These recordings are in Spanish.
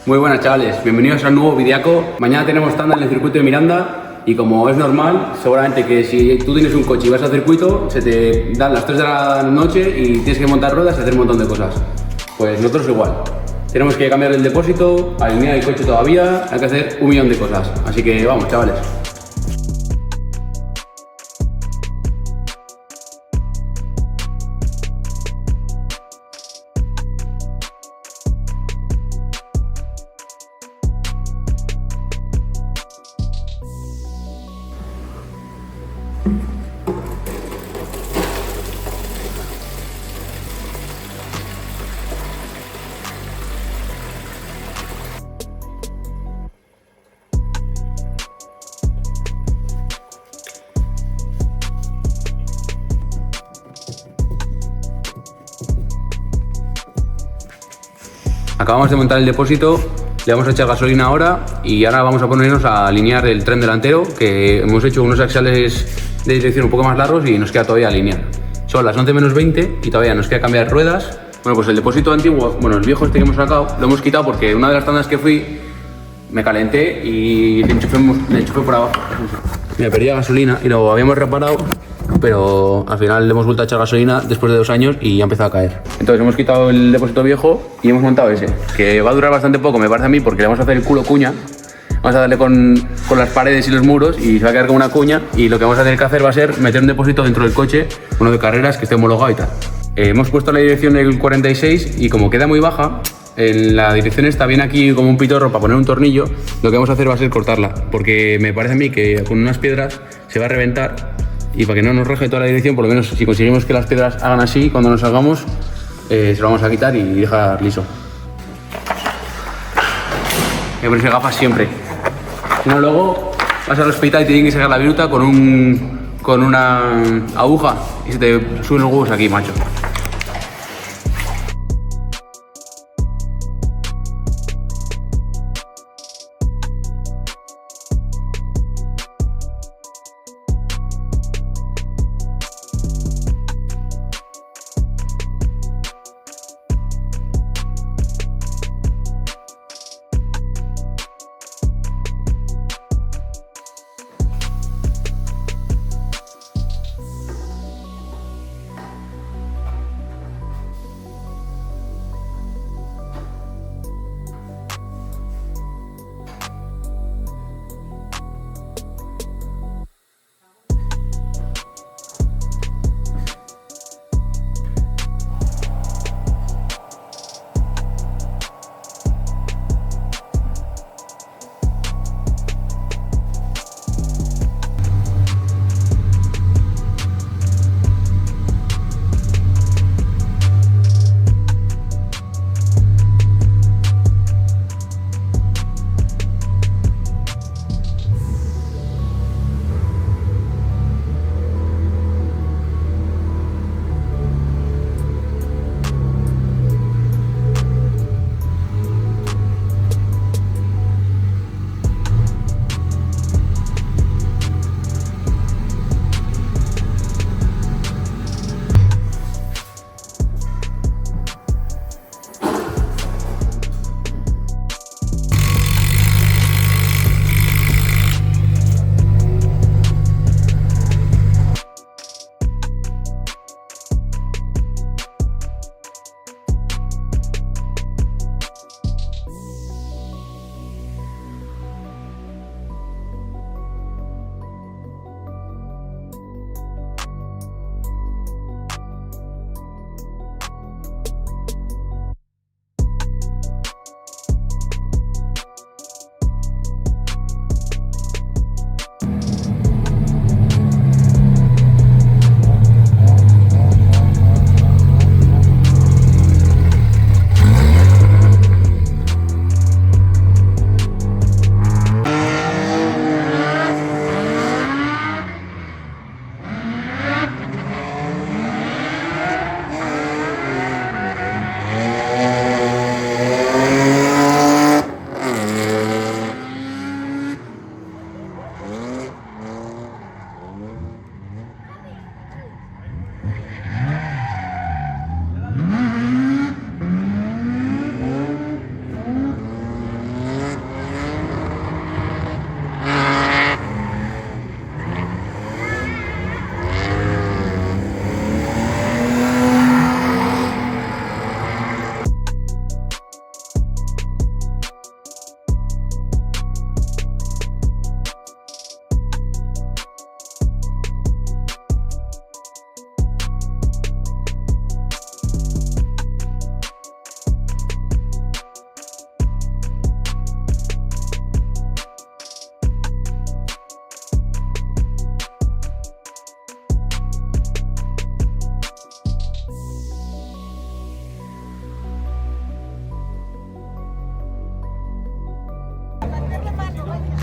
Muy buenas chavales, bienvenidos al nuevo videaco. Mañana tenemos tanda en el circuito de Miranda y como es normal, seguramente que si tú tienes un coche y vas al circuito, se te dan las 3 de la noche y tienes que montar ruedas y hacer un montón de cosas. Pues nosotros igual. Tenemos que cambiar el depósito, alinear el coche todavía, hay que hacer un millón de cosas. Así que vamos chavales. Acabamos de montar el depósito, le vamos a echar gasolina ahora y ahora vamos a ponernos a alinear el tren delantero, que hemos hecho unos axiales de dirección un poco más largos y nos queda todavía alinear. Son las 11 menos 20 y todavía nos queda cambiar ruedas. Bueno, pues el depósito antiguo, bueno, el viejo este que hemos sacado, lo hemos quitado porque una de las tandas que fui me calenté y le enchufé por abajo. Me perdía gasolina y lo habíamos reparado, pero al final le hemos vuelto a echar gasolina después de 2 años y ya empezó a caer. Entonces hemos quitado el depósito viejo y hemos montado ese, que va a durar bastante poco, me parece a mí, porque le vamos a hacer el culo cuña. Vamos a darle con las paredes y los muros y se va a quedar como una cuña, y lo que vamos a tener que hacer va a ser meter un depósito dentro del coche, uno de carreras que esté homologado y tal. Hemos puesto la dirección del 46 y como queda muy baja, en la dirección esta viene aquí como un pitorro para poner un tornillo. Lo que vamos a hacer va a ser cortarla, porque me parece a mí que con unas piedras se va a reventar, y para que no nos raje toda la dirección, por lo menos si conseguimos que las piedras hagan así, cuando nos salgamos se lo vamos a quitar y dejar liso. Hay que ponerse gafas siempre. Si no, luego vas al hospital y te tienen que sacar la viruta con una aguja y se te suben los huevos aquí, macho.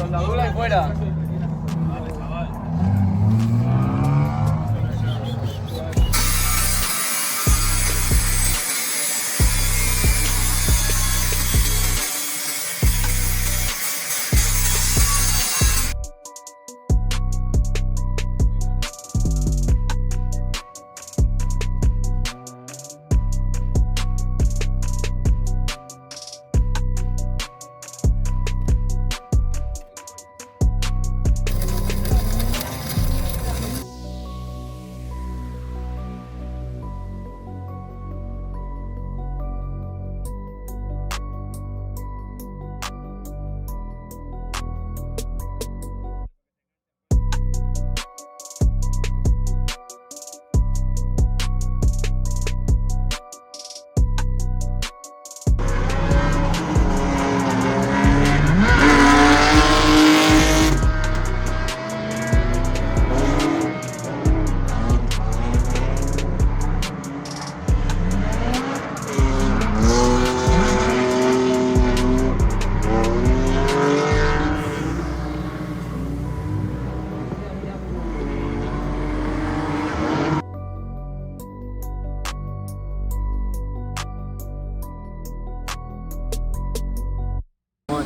Soldadura y fuera.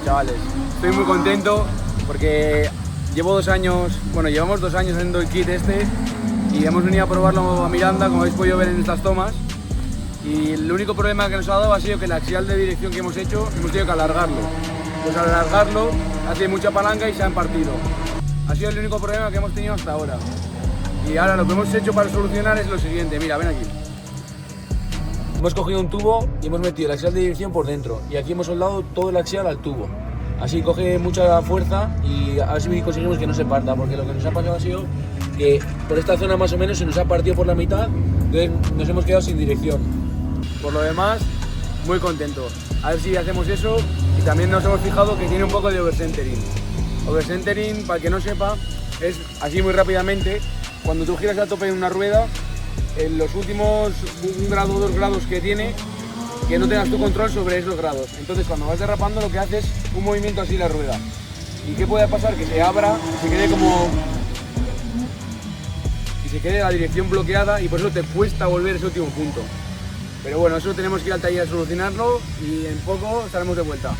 Chavales, estoy muy contento porque llevamos 2 años haciendo el kit este y hemos venido a probarlo a Miranda, como habéis podido ver en estas tomas, y el único problema que nos ha dado ha sido que el axial de dirección que hemos hecho hemos tenido que alargarlo. Pues al alargarlo hace mucha palanca y se han partido. Ha sido el único problema que hemos tenido hasta ahora. Y ahora lo que hemos hecho para solucionar es lo siguiente, mira, ven aquí. Hemos cogido un tubo y hemos metido el axial de dirección por dentro y aquí hemos soldado todo el axial al tubo. Así coge mucha fuerza y así conseguimos que no se parta, porque lo que nos ha pasado ha sido que por esta zona más o menos se nos ha partido por la mitad, entonces nos hemos quedado sin dirección. Por lo demás, muy contento. A ver si hacemos eso, y también nos hemos fijado que tiene un poco de overcentering. Overcentering, para el que no sepa, es así muy rápidamente, cuando tú giras a tope en una rueda, en los últimos 1 grado o 2 grados que tiene, que no tengas tu control sobre esos grados. Entonces cuando vas derrapando lo que haces es un movimiento así la rueda. ¿Y qué puede pasar? Que se abra, se quede como... y se quede la dirección bloqueada y por eso te cuesta volver a ese último punto. Pero bueno, eso tenemos que ir al taller a solucionarlo y en poco estaremos de vuelta.